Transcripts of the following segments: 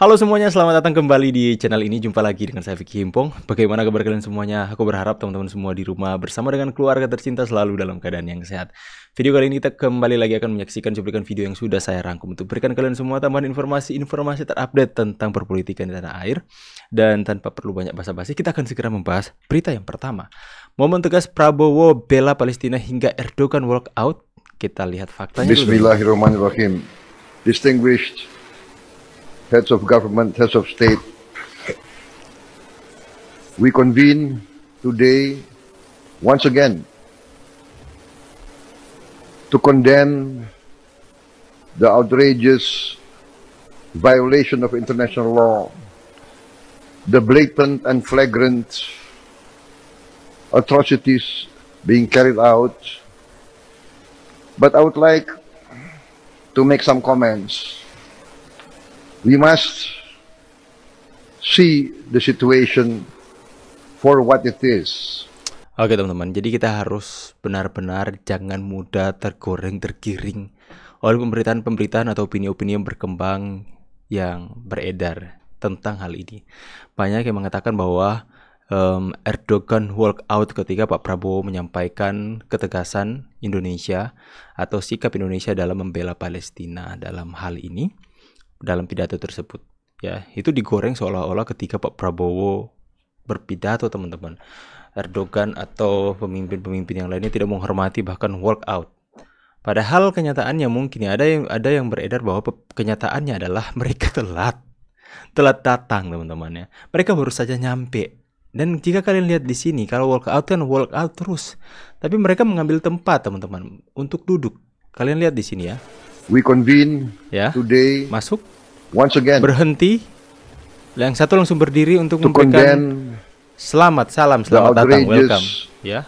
Halo semuanya, selamat datang kembali di channel ini. Jumpa lagi dengan saya Vicky Himpong. Bagaimana kabar kalian semuanya? Aku berharap teman-teman semua di rumah bersama dengan keluarga tercinta selalu dalam keadaan yang sehat. Video kali ini kita kembali lagi akan menyaksikan cuplikan video yang sudah saya rangkum untuk berikan kalian semua tambahan informasi terupdate tentang perpolitikan di tanah air. Dan tanpa perlu banyak basa-basi, kita akan segera membahas berita yang pertama. Momen tegas Prabowo bela Palestina hingga Erdogan walk out. Kita lihat faktanya. Bismillahirrahmanirrahim. Distinguished heads of government, heads of state, we convene today once again to condemn the outrageous violation of international law, the blatant and flagrant atrocities being carried out. But I would like to make some comments. We must see the situation for what it is. Oke teman-teman, jadi kita harus benar-benar jangan mudah tergiring oleh pemberitaan atau opini-opini yang berkembang yang beredar tentang hal ini. Banyak yang mengatakan bahwa Erdogan walk out ketika Pak Prabowo menyampaikan ketegasan Indonesia atau sikap Indonesia dalam membela Palestina dalam hal ini. Dalam pidato tersebut, ya, itu digoreng seolah-olah ketika Pak Prabowo berpidato, teman-teman, Erdogan atau pemimpin-pemimpin yang lainnya tidak menghormati, bahkan walk out. Padahal kenyataannya mungkin ya, ada yang beredar bahwa kenyataannya adalah mereka telat datang, teman-teman, ya. Mereka baru saja nyampe. Dan jika kalian lihat di sini, kalau walk out kan walk out terus, tapi mereka mengambil tempat, teman-teman, untuk duduk. Kalian lihat di sini ya. We convene ya, today masuk, once again, berhenti, yang satu langsung berdiri untuk memberikan salam datang, welcome, ya,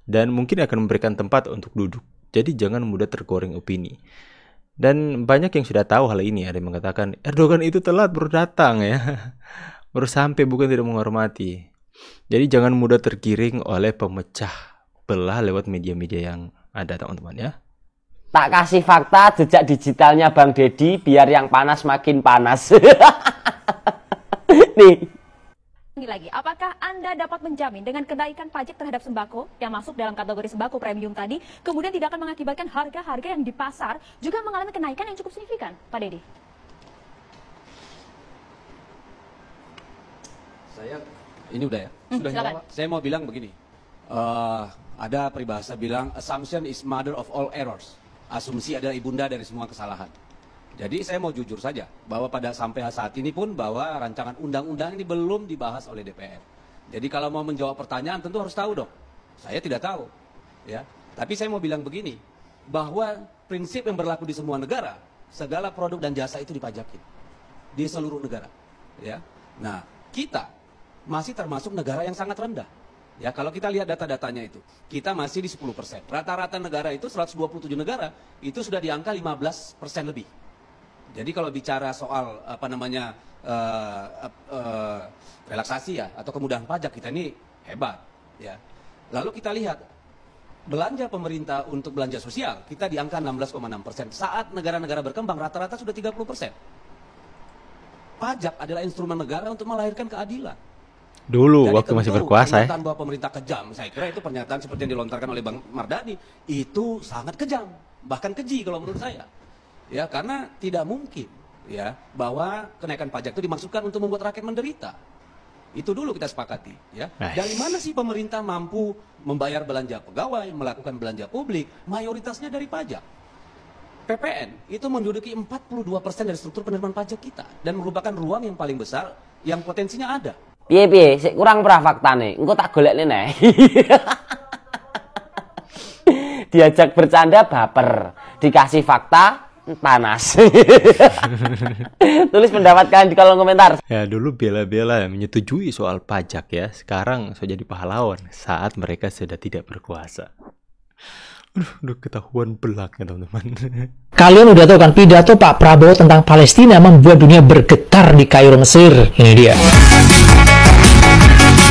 dan mungkin akan memberikan tempat untuk duduk. Jadi jangan mudah tergoreng opini. Dan banyak yang sudah tahu hal ini. Ada yang mengatakan Erdogan itu telat baru datang, ya, baru sampai, bukan tidak menghormati. Jadi jangan mudah tergiring oleh pemecah belah lewat media-media yang ada, teman-teman, ya. Tak kasih fakta jejak digitalnya Bang Deddy biar yang panas makin panas. Nih. Lagi, apakah Anda dapat menjamin dengan kenaikan pajak terhadap sembako yang masuk dalam kategori sembako premium tadi, kemudian tidak akan mengakibatkan harga-harga yang di pasar juga mengalami kenaikan yang cukup signifikan, Pak Deddy? Saya ini udah ya. Sudah jawab. Saya mau bilang begini. Ada peribahasa bilang assumption is mother of all errors. Asumsi adalah ibunda dari semua kesalahan. Jadi saya mau jujur saja bahwa sampai saat ini pun bahwa rancangan undang-undang ini belum dibahas oleh DPR. Jadi kalau mau menjawab pertanyaan tentu harus tahu dong. Saya tidak tahu, ya. Tapi saya mau bilang begini, bahwa prinsip yang berlaku di semua negara, segala produk dan jasa itu dipajakin di seluruh negara, ya. Nah, kita masih termasuk negara yang sangat rendah. Ya, kalau kita lihat data-datanya itu, kita masih di 10%. Rata-rata negara itu, 127 negara, itu sudah di angka 15% lebih. Jadi kalau bicara soal, relaksasi ya, atau kemudahan pajak, kita ini hebat. Ya. Lalu kita lihat, belanja pemerintah untuk belanja sosial, kita di angka 16,6%. Saat negara-negara berkembang, rata-rata sudah 30%. Pajak adalah instrumen negara untuk melahirkan keadilan. Dulu, jadi waktu masih berkuasa, ya. Pernyataan bahwa pemerintah kejam, saya kira itu pernyataan seperti yang dilontarkan oleh Bang Mardhani, itu sangat kejam, bahkan keji kalau menurut saya. Ya, karena tidak mungkin, ya, bahwa kenaikan pajak itu dimaksudkan untuk membuat rakyat menderita. Itu dulu kita sepakati, ya. Dari mana sih pemerintah mampu membayar belanja pegawai, melakukan belanja publik, mayoritasnya dari pajak. PPN itu menduduki 42% dari struktur penerimaan pajak kita dan merupakan ruang yang paling besar yang potensinya ada. Piye, sik kurang pra faktane. Engko tak golekne neh. Diajak bercanda baper, dikasih fakta panas. Tulis pendapat kalian di kolom komentar. Ya, dulu bela-bela menyetujui soal pajak, ya. Sekarang sudah jadi pahlawan saat mereka sudah tidak berkuasa. Udah ketahuan belaknya, teman-teman. Kalian udah tahu kan pidato Pak Prabowo tentang Palestina membuat dunia bergetar di Kairo, Mesir. Ini dia.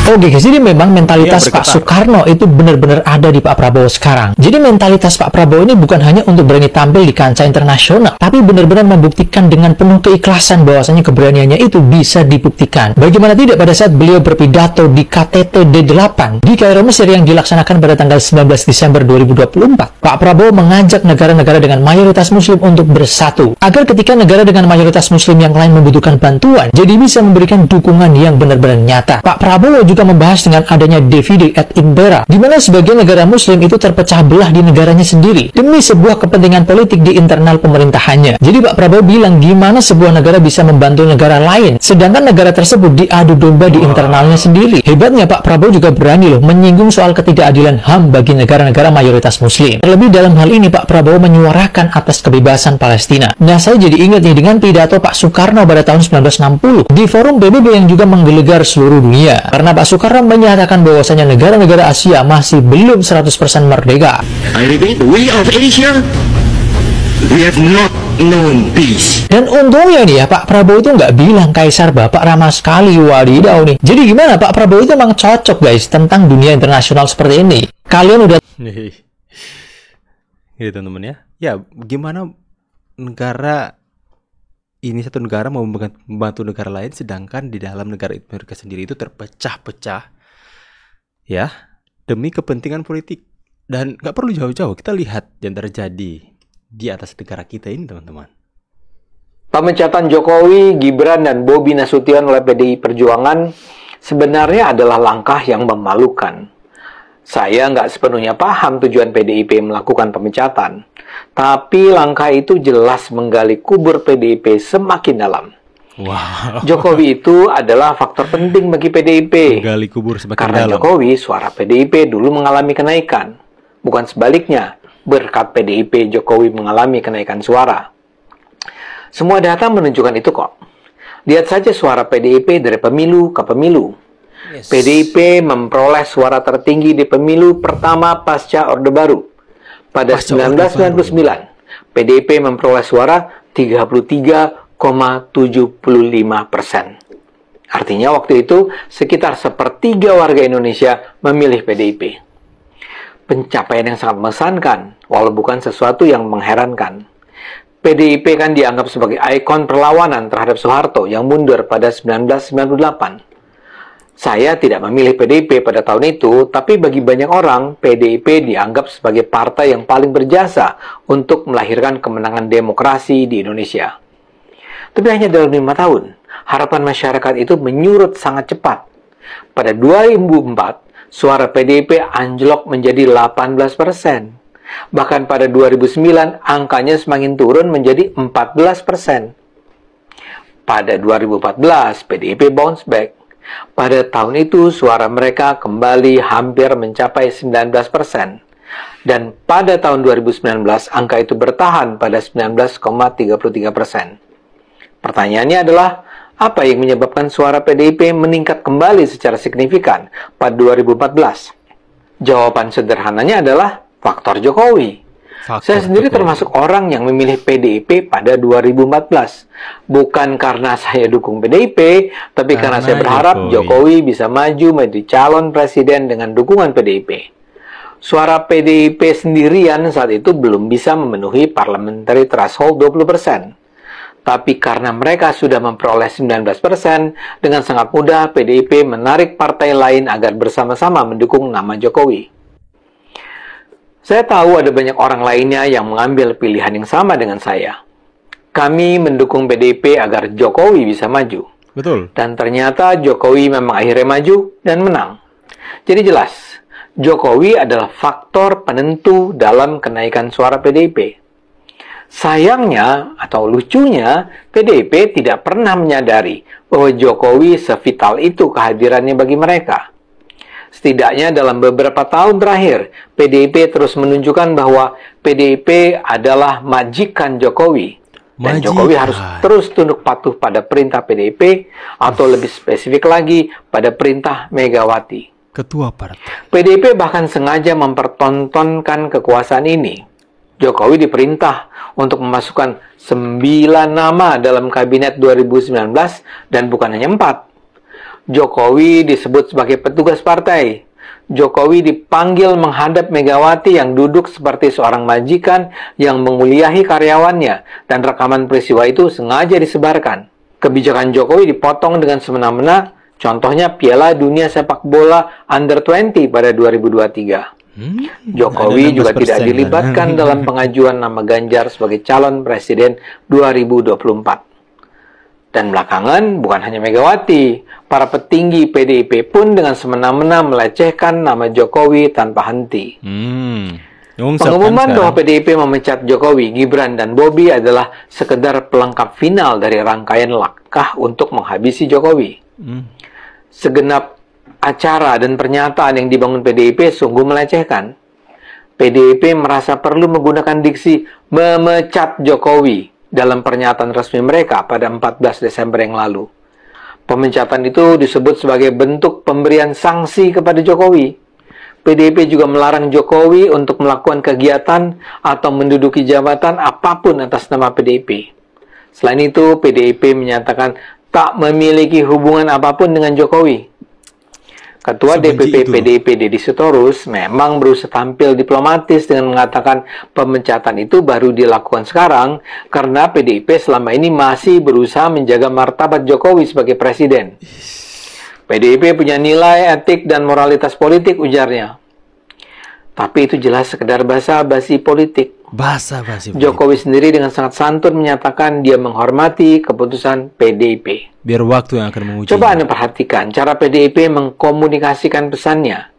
Oke guys, jadi memang mentalitas Iya, Pak Soekarno itu benar-benar ada di Pak Prabowo sekarang. Jadi mentalitas Pak Prabowo ini bukan hanya untuk berani tampil di kancah internasional, tapi benar-benar membuktikan dengan penuh keikhlasan bahwasanya keberaniannya itu bisa dibuktikan. Bagaimana tidak pada saat beliau berpidato di KTT D8 di Kairo, Mesir yang dilaksanakan pada tanggal 19 Desember 2024, Pak Prabowo mengajak negara-negara dengan mayoritas muslim untuk bersatu, agar ketika negara dengan mayoritas muslim yang lain membutuhkan bantuan, jadi bisa memberikan dukungan yang benar-benar nyata. Pak Prabowo juga membahas dengan adanya divide et impera, di mana sebagian negara muslim itu terpecah belah di negaranya sendiri demi sebuah kepentingan politik di internal pemerintahannya. Jadi Pak Prabowo bilang gimana sebuah negara bisa membantu negara lain, sedangkan negara tersebut diadu domba di internalnya sendiri. Hebatnya Pak Prabowo juga berani loh menyinggung soal ketidakadilan HAM bagi negara-negara mayoritas muslim. Terlebih dalam hal ini Pak Prabowo menyuarakan atas kebebasan Palestina. Nah, saya jadi ingat nih dengan pidato Pak Soekarno pada tahun 1960 di forum PBB yang juga menggelegar seluruh dunia. Karena Pak Soekarno menyatakan bahwasanya negara-negara Asia masih belum 100% merdeka. I repeat, we of Asia, we have not known peace. Dan untungnya nih ya, Pak Prabowo itu nggak bilang Kaisar Bapak ramah sekali, wadidaw nih. Jadi gimana, Pak Prabowo itu emang cocok guys tentang dunia internasional seperti ini. Kalian udah gitu teman-teman ya. Ya, gimana negara ini, satu negara mau membantu negara lain, sedangkan di dalam negara mereka sendiri itu terpecah-pecah ya demi kepentingan politik. Dan nggak perlu jauh-jauh, kita lihat yang terjadi di atas negara kita ini teman-teman. Pemecatan Jokowi, Gibran, dan Bobi Nasution oleh PDI Perjuangan sebenarnya adalah langkah yang memalukan. Saya nggak sepenuhnya paham tujuan PDIP melakukan pemecatan, tapi langkah itu jelas menggali kubur PDIP semakin dalam. Wow. Jokowi itu adalah faktor penting bagi PDIP. Menggali kubur semakin Karena dalam. Jokowi, suara PDIP dulu mengalami kenaikan. Bukan sebaliknya, berkat PDIP Jokowi mengalami kenaikan suara. Semua data menunjukkan itu kok. Lihat saja suara PDIP dari pemilu ke pemilu. Yes. PDIP memperoleh suara tertinggi di pemilu pertama pasca Orde Baru. Pada 1999, PDIP memperoleh suara 33,75%. Artinya waktu itu sekitar sepertiga warga Indonesia memilih PDIP. Pencapaian yang sangat mengesankan, walau bukan sesuatu yang mengherankan. PDIP kan dianggap sebagai ikon perlawanan terhadap Soeharto yang mundur pada 1998. Saya tidak memilih PDIP pada tahun itu, tapi bagi banyak orang, PDIP dianggap sebagai partai yang paling berjasa untuk melahirkan kemenangan demokrasi di Indonesia. Tapi hanya dalam 5 tahun, harapan masyarakat itu menyurut sangat cepat. Pada 2004, suara PDIP anjlok menjadi 18%. Bahkan pada 2009, angkanya semakin turun menjadi 14%. Pada 2014, PDIP bounce back. Pada tahun itu, suara mereka kembali hampir mencapai 19%. Dan pada tahun 2019, angka itu bertahan pada 19,33%. Pertanyaannya adalah, apa yang menyebabkan suara PDIP meningkat kembali secara signifikan pada 2014? Jawaban sederhananya adalah faktor Jokowi. Saya sendiri termasuk orang yang memilih PDIP pada 2014. Bukan karena saya dukung PDIP, tapi karena saya berharap Jokowi bisa maju menjadi calon presiden dengan dukungan PDIP. Suara PDIP sendirian saat itu belum bisa memenuhi parliamentary threshold 20%. Tapi karena mereka sudah memperoleh 19%, dengan sangat mudah PDIP menarik partai lain agar bersama-sama mendukung nama Jokowi. Saya tahu ada banyak orang lainnya yang mengambil pilihan yang sama dengan saya. Kami mendukung PDIP agar Jokowi bisa maju. Betul. Dan ternyata Jokowi memang akhirnya maju dan menang. Jadi jelas, Jokowi adalah faktor penentu dalam kenaikan suara PDIP. Sayangnya atau lucunya, PDIP tidak pernah menyadari bahwa Jokowi sevital itu kehadirannya bagi mereka. Setidaknya dalam beberapa tahun terakhir, PDIP terus menunjukkan bahwa PDIP adalah majikan Jokowi. Dan Jokowi harus terus tunduk patuh pada perintah PDIP, atau lebih spesifik lagi, pada perintah Megawati. Ketua partai. PDIP bahkan sengaja mempertontonkan kekuasaan ini. Jokowi diperintah untuk memasukkan 9 nama dalam kabinet 2019, dan bukan hanya 4. Jokowi disebut sebagai petugas partai. Jokowi dipanggil menghadap Megawati yang duduk seperti seorang majikan yang menguliahi karyawannya, dan rekaman peristiwa itu sengaja disebarkan. Kebijakan Jokowi dipotong dengan semena-mena, contohnya Piala Dunia Sepak Bola Under-20 pada 2023. Jokowi juga tidak dilibatkan dalam pengajuan nama Ganjar sebagai calon presiden 2024. Dan belakangan, bukan hanya Megawati, para petinggi PDIP pun dengan semena-mena melecehkan nama Jokowi tanpa henti. Pengumuman bahwa PDIP memecat Jokowi, Gibran, dan Bobi adalah sekedar pelengkap final dari rangkaian langkah untuk menghabisi Jokowi. Segenap acara dan pernyataan yang dibangun PDIP sungguh melecehkan. PDIP merasa perlu menggunakan diksi memecat Jokowi dalam pernyataan resmi mereka pada 14 Desember yang lalu. Pemecatan itu disebut sebagai bentuk pemberian sanksi kepada Jokowi. PDIP juga melarang Jokowi untuk melakukan kegiatan atau menduduki jabatan apapun atas nama PDIP. Selain itu, PDIP menyatakan tak memiliki hubungan apapun dengan Jokowi. Ketua DPP PDIP Deddy Sitorus memang berusaha tampil diplomatis dengan mengatakan pemecatan itu baru dilakukan sekarang karena PDIP selama ini masih berusaha menjaga martabat Jokowi sebagai presiden. PDIP punya nilai etik dan moralitas politik, ujarnya. Tapi itu jelas sekedar basa-basi politik. Jokowi sendiri dengan sangat santun menyatakan dia menghormati keputusan PDIP. Biar waktu yang akan menguji. Coba Anda perhatikan cara PDIP mengkomunikasikan pesannya.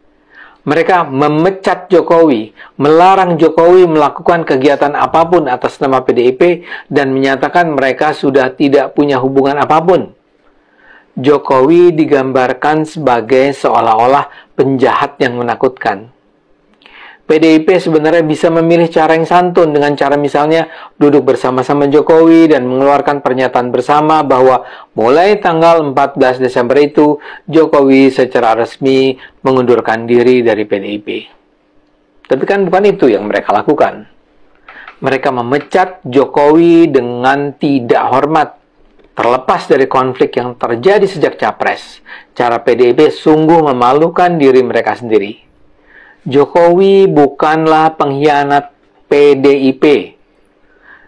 Mereka memecat Jokowi, melarang Jokowi melakukan kegiatan apapun atas nama PDIP, dan menyatakan mereka sudah tidak punya hubungan apapun. Jokowi digambarkan sebagai seolah-olah penjahat yang menakutkan. PDIP sebenarnya bisa memilih cara yang santun dengan cara misalnya duduk bersama-sama Jokowi dan mengeluarkan pernyataan bersama bahwa mulai tanggal 14 Desember itu Jokowi secara resmi mengundurkan diri dari PDIP. Tapi kan bukan itu yang mereka lakukan. Mereka memecat Jokowi dengan tidak hormat. Terlepas dari konflik yang terjadi sejak Capres, cara PDIP sungguh memalukan diri mereka sendiri. Jokowi bukanlah pengkhianat PDIP.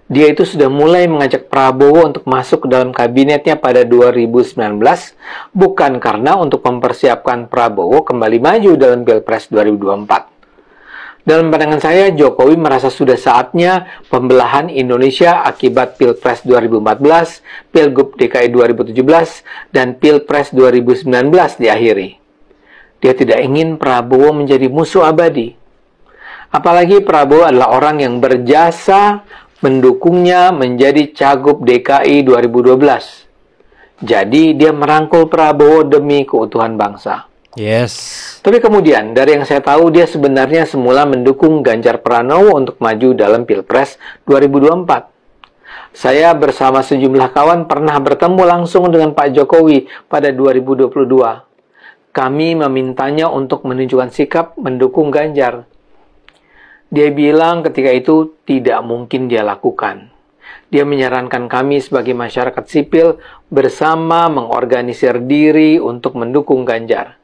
Dia itu sudah mulai mengajak Prabowo untuk masuk ke dalam kabinetnya pada 2019, bukan karena untuk mempersiapkan Prabowo kembali maju dalam Pilpres 2024. Dalam pandangan saya, Jokowi merasa sudah saatnya pembelahan Indonesia akibat Pilpres 2014, Pilgub DKI 2017, dan Pilpres 2019 diakhiri. Dia tidak ingin Prabowo menjadi musuh abadi. Apalagi Prabowo adalah orang yang berjasa mendukungnya menjadi Cagup DKI 2012. Jadi dia merangkul Prabowo demi keutuhan bangsa. Yes. Tapi kemudian dari yang saya tahu dia sebenarnya semula mendukung Ganjar Pranowo untuk maju dalam Pilpres 2024. Saya bersama sejumlah kawan pernah bertemu langsung dengan Pak Jokowi pada 2022. Kami memintanya untuk menunjukkan sikap mendukung Ganjar. Dia bilang ketika itu tidak mungkin dia lakukan. Dia menyarankan kami sebagai masyarakat sipil bersama mengorganisir diri untuk mendukung Ganjar.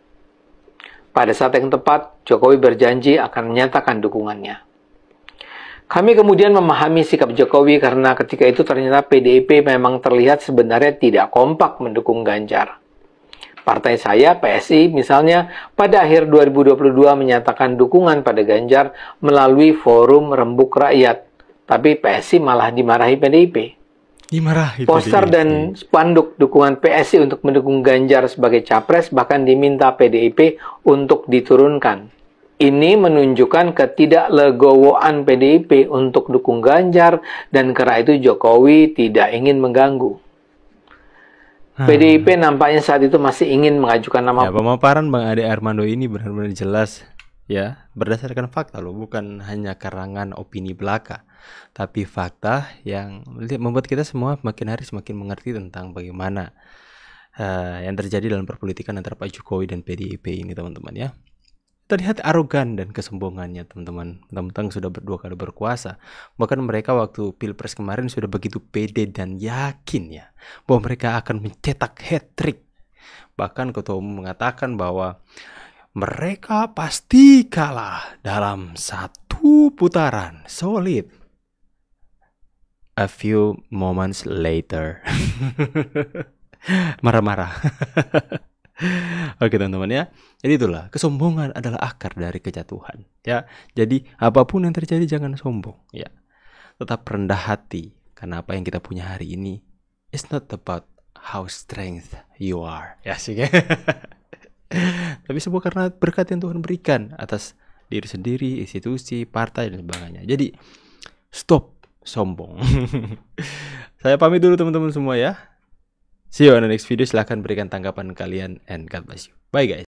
Pada saat yang tepat, Jokowi berjanji akan menyatakan dukungannya. Kami kemudian memahami sikap Jokowi karena ketika itu ternyata PDIP memang terlihat sebenarnya tidak kompak mendukung Ganjar. Partai saya, PSI, misalnya, pada akhir 2022 menyatakan dukungan pada Ganjar melalui forum Rembuk Rakyat. Tapi PSI malah dimarahi PDIP. Poster dan spanduk dukungan PSI untuk mendukung Ganjar sebagai capres bahkan diminta PDIP untuk diturunkan. Ini menunjukkan ketidaklegowoan PDIP untuk dukung Ganjar, dan karena itu Jokowi tidak ingin mengganggu. PDIP nampaknya saat itu masih ingin mengajukan nama. Ya, pemaparan Bang Ade Armando ini benar-benar jelas ya, berdasarkan fakta loh, bukan hanya karangan opini belaka, tapi fakta yang membuat kita semua makin hari semakin mengerti tentang bagaimana yang terjadi dalam perpolitikan antara Pak Jokowi dan PDIP ini, teman-teman ya. Terlihat arogan dan kesombongannya, teman-teman. Mentang-mentang sudah berdua kali berkuasa. Bahkan mereka waktu Pilpres kemarin sudah begitu pede dan yakin ya bahwa mereka akan mencetak hat-trick. Bahkan ketua umum mengatakan bahwa mereka pasti kalah dalam 1 putaran. Solid. A few moments later. Marah-marah. Oke teman-teman ya. Jadi itulah, kesombongan adalah akar dari kejatuhan. Ya. Jadi apapun yang terjadi jangan sombong. Ya. Tetap rendah hati. Karena apa yang kita punya hari ini it's not about how strength you are. Ya sih. Tapi semua karena berkat yang Tuhan berikan atas diri sendiri, institusi, partai dan sebagainya. Jadi stop sombong. Saya pamit dulu teman-teman semua ya. See you on the next video. Silahkan berikan tanggapan kalian and God bless you. Bye guys.